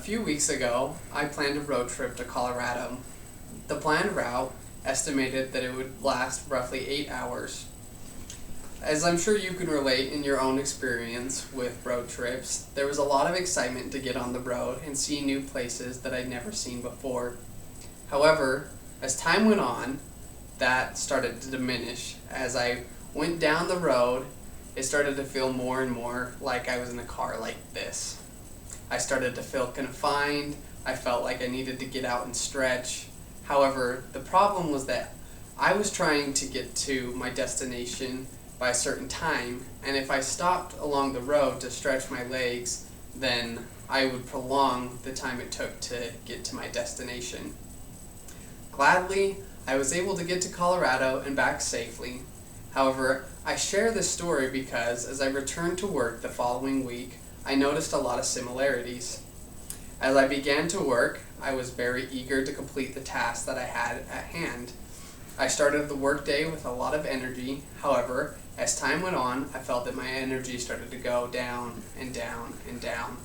few weeks ago, I planned a road trip to Colorado. The planned route estimated that it would last roughly 8 hours. As I'm sure you can relate in your own experience with road trips, there was a lot of excitement to get on the road and see new places that I'd never seen before. However, as time went on, that started to diminish. As I went down the road, it started to feel more and more like I was in a car like this. I started to feel confined. I felt like I needed to get out and stretch. However, the problem was that I was trying to get to my destination by a certain time, and if I stopped along the road to stretch my legs, then I would prolong the time it took to get to my destination. Gladly, I was able to get to Colorado and back safely. However, I share this story because as I returned to work the following week, I noticed a lot of similarities. As I began to work, I was very eager to complete the task that I had at hand. I started the workday with a lot of energy. However, as time went on, I felt that my energy started to go down and down and down.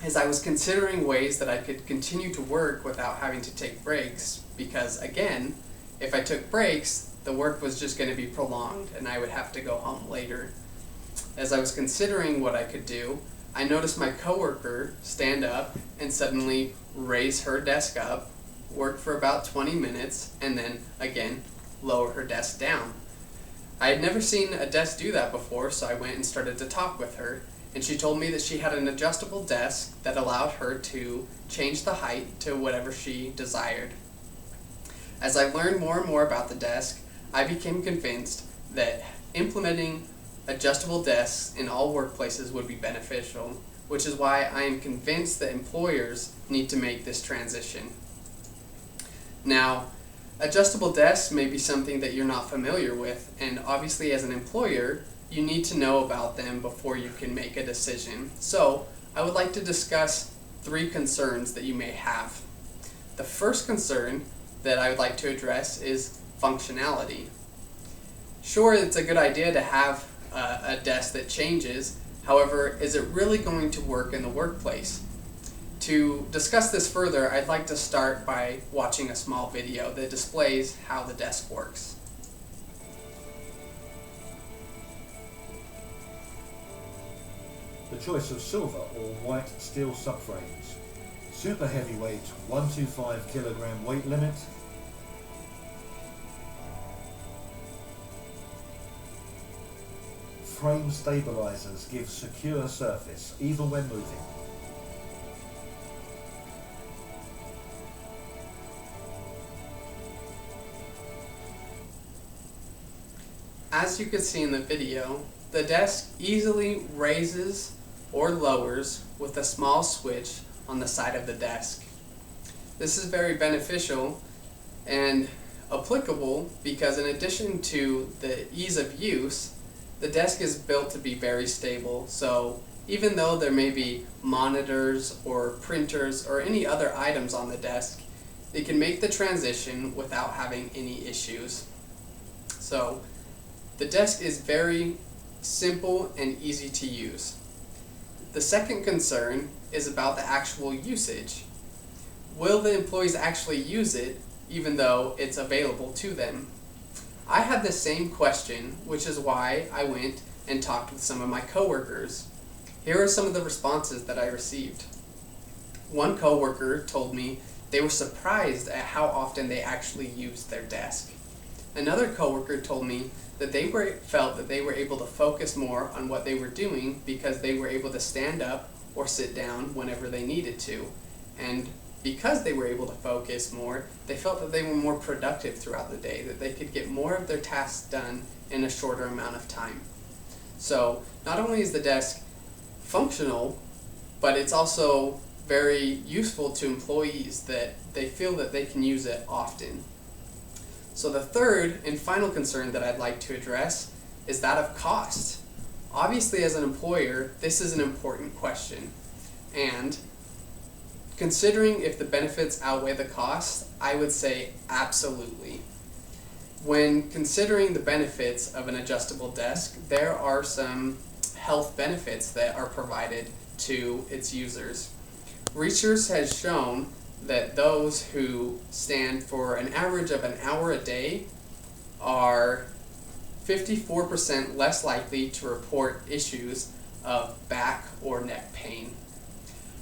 As I was considering ways that I could continue to work without having to take breaks, because again, if I took breaks, the work was just going to be prolonged and I would have to go home later. As I was considering what I could do, I noticed my coworker stand up and suddenly raise her desk up, work for about 20 minutes, and then again lower her desk down. I had never seen a desk do that before, so I went and started to talk with her, and she told me that she had an adjustable desk that allowed her to change the height to whatever she desired. As I learned more and more about the desk, I became convinced that implementing adjustable desks in all workplaces would be beneficial, which is why I am convinced that employers need to make this transition. Now, adjustable desks may be something that you're not familiar with, and obviously as an employer, you need to know about them before you can make a decision. So, I would like to discuss 3 concerns that you may have. The first concern that I would like to address is functionality. Sure, it's a good idea to have a desk that changes. However, is it really going to work in the workplace? To discuss this further, I'd like to start by watching a small video that displays how the desk works. The choice of silver or white steel subframes. Super heavyweight 125 kilogram weight limit. Frame stabilizers give secure surface even when moving. As you can see in the video, the desk easily raises or lowers with a small switch on the side of the desk. This is very beneficial and applicable because in addition to the ease of use, the desk is built to be very stable, so even though there may be monitors or printers or any other items on the desk, it can make the transition without having any issues. So, the desk is very simple and easy to use. The second concern is about the actual usage. Will the employees actually use it even though it's available to them? I had the same question, which is why I went and talked with some of my coworkers. Here are some of the responses that I received. One coworker told me they were surprised at how often they actually used their desk. Another coworker told me that they felt that they were able to focus more on what they were doing because they were able to stand up or sit down whenever they needed to. And because they were able to focus more, they felt that they were more productive throughout the day, that they could get more of their tasks done in a shorter amount of time. So, not only is the desk functional, but it's also very useful to employees that they feel that they can use it often. So the third and final concern that I'd like to address is that of cost. Obviously, as an employer, this is an important question. And considering if the benefits outweigh the costs, I would say absolutely. When considering the benefits of an adjustable desk, there are some health benefits that are provided to its users. Research has shown that those who stand for an average of an hour a day are 54% less likely to report issues of back or neck pain.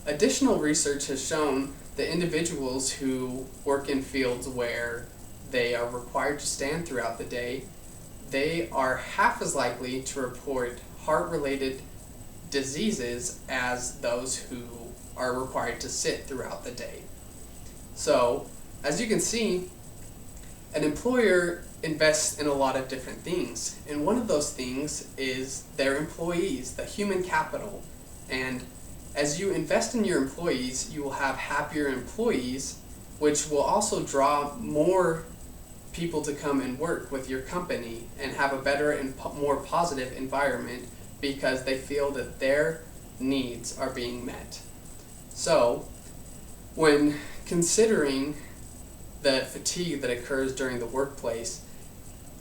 Additional research has shown that individuals who work in fields where they are required to stand throughout the day, they are half as likely to report heart-related diseases as those who are required to sit throughout the day. So, as you can see, an employer invests in a lot of different things, and one of those things is their employees, the human capital. And as you invest in your employees, you will have happier employees, which will also draw more people to come and work with your company and have a better and more positive environment because they feel that their needs are being met. So, when considering the fatigue that occurs during the workplace,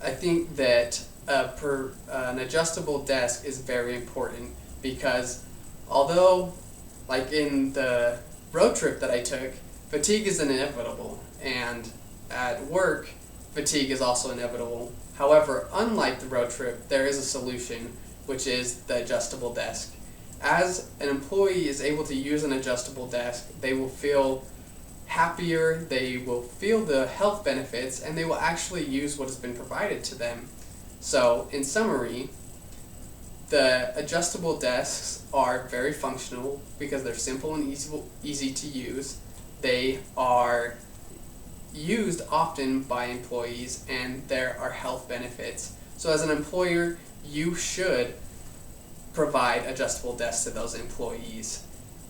I think that an adjustable desk is very important because although, like in the road trip that I took, fatigue is inevitable, and at work, fatigue is also inevitable. However, unlike the road trip, there is a solution, which is the adjustable desk. As an employee is able to use an adjustable desk, they will feel happier, they will feel the health benefits, and they will actually use what has been provided to them. So, in summary, the adjustable desks are very functional because they're simple and easy to use. They are used often by employees, and there are health benefits. So as an employer, you should provide adjustable desks to those employees.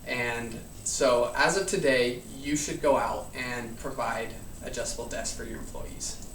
And so as of today, you should go out and provide adjustable desks for your employees.